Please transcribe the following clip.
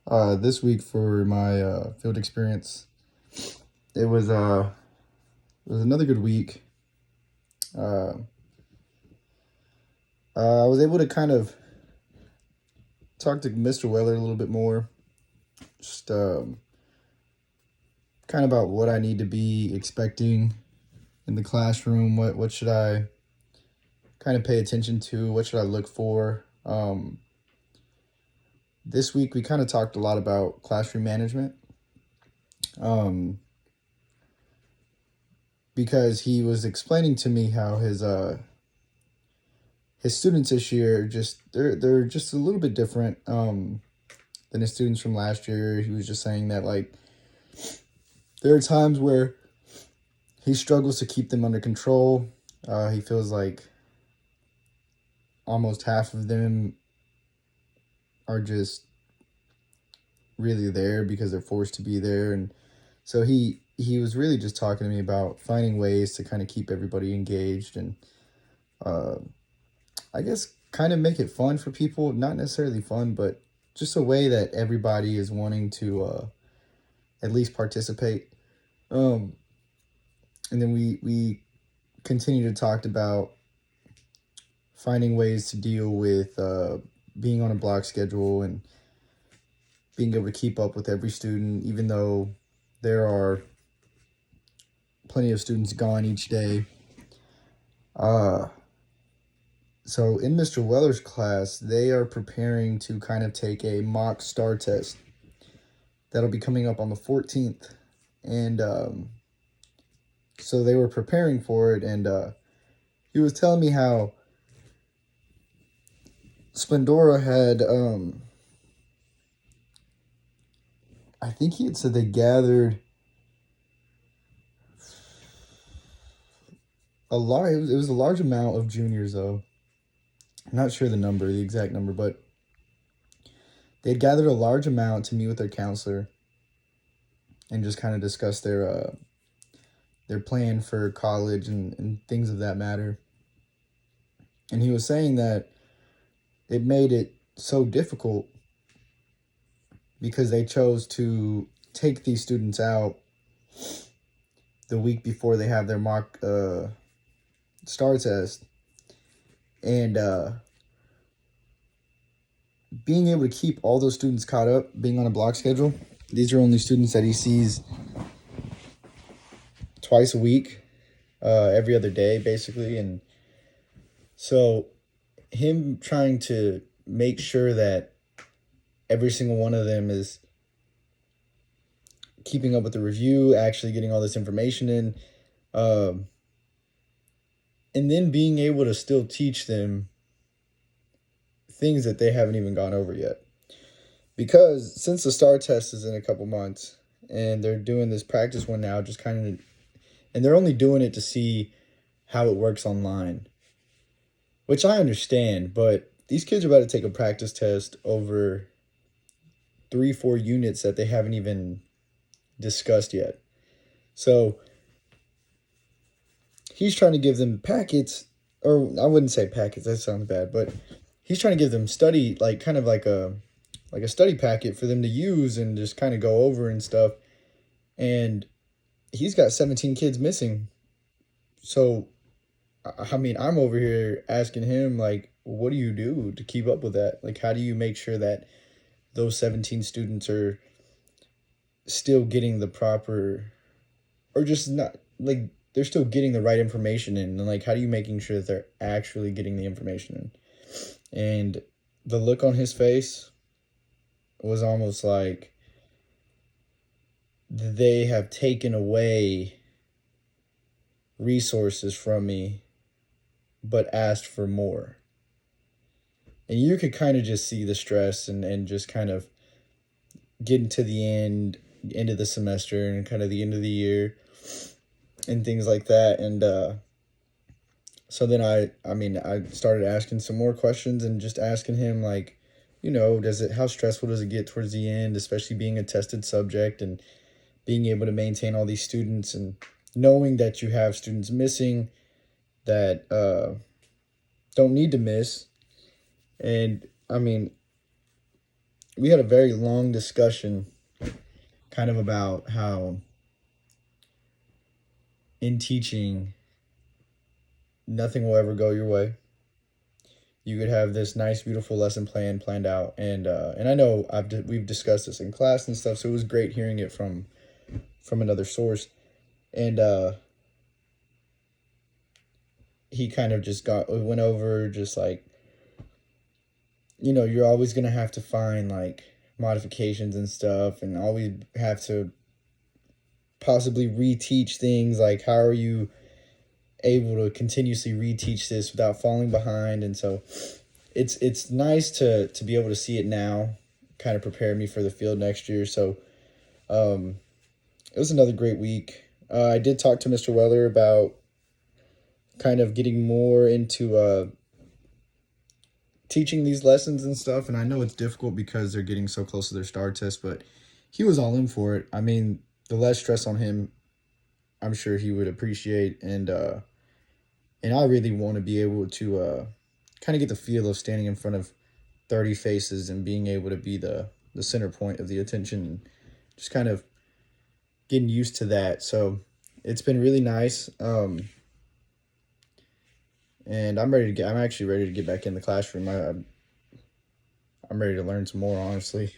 This week for my field experience, it was uh it was another good week. Uh, I was able to kind of talk to Mr. Weller a little bit more, just kind of about what I need to be expecting in the classroom. What should I kind of pay attention to? What should I look for? This week we kind of talked a lot about classroom management. Um, because he was explaining to me how his students this year they're just a little bit different than his students from last year. He was just saying that like there are times where he struggles to keep them under control. He feels like almost half of them are just really there because they're forced to be there, and so he was really just talking to me about finding ways to kind of keep everybody engaged and uh, I guess kind of make it fun for people. Not necessarily fun, but just a way that everybody is wanting to at least participate. Um, and then we continue to talk about finding ways to deal with being on a block schedule and being able to keep up with every student, even though there are plenty of students gone each day. Uh, so in Mr. Weller's class, they are preparing to kind of take a mock STAR test that'll be coming up on the 14th. And so they were preparing for it, and he was telling me how Splendora had, I think he had said they gathered it was a large amount of juniors, though. I'm not sure the exact number, but they had gathered a large amount to meet with their counselor and just kind of discuss their plan for college and things of that matter. And he was saying that it made it so difficult because they chose to take these students out the week before they have their mock STAR test. And being able to keep all those students caught up, being on a block schedule, these are only students that he sees twice a week, every other day, basically. And so him trying to make sure that every single one of them is keeping up with the review, actually getting all this information in, and then being able to still teach them things that they haven't even gone over yet. Because since the STAR test is in a couple months and they're doing this practice one now, just kind of, and they're only doing it to see how it works online, which I understand, but these kids are about to take a practice test over 3-4 units that they haven't even discussed yet. So he's trying to give them packets, or I wouldn't say packets, that sounds bad, but he's trying to give them study, like kind of like a study packet for them to use and just kind of go over and stuff. And he's got 17 kids missing. So I mean, I'm over here asking him, like, what do you do to keep up with that? Like, how do you make sure that those 17 students are still getting the proper, or just not, like, they're still getting the right information in? And, like, how do you making sure that they're actually getting the information in? And the look on his face was almost like they have taken away resources from me but asked for more. And you could kind of just see the stress and just kind of getting to the end of the semester and kind of the end of the year and things like that. And so then I started asking some more questions and just asking him, like, how stressful does it get towards the end, especially being a tested subject and being able to maintain all these students and knowing that you have students missing that don't need to miss. And I mean, we had a very long discussion kind of about how in teaching nothing will ever go your way. You could have this nice, beautiful lesson plan planned out, and I know we've discussed this in class and stuff. So it was great hearing it from another source, and he kind of just went over just like, you're always gonna have to find like modifications and stuff, and always have to possibly reteach things. Like, how are you able to continuously reteach this without falling behind? And so it's nice to be able to see it now, kind of prepare me for the field next year. So it was another great week. I did talk to Mr. Weller about kind of getting more into teaching these lessons and stuff, and I know it's difficult because they're getting so close to their STAR test, but he was all in for it. I mean, the less stress on him, I'm sure he would appreciate, and I really want to be able to kind of get the feel of standing in front of 30 faces and being able to be the center point of the attention, and just kind of getting used to that. So it's been really nice. And I'm actually ready to get back in the classroom. I'm ready to learn some more, honestly.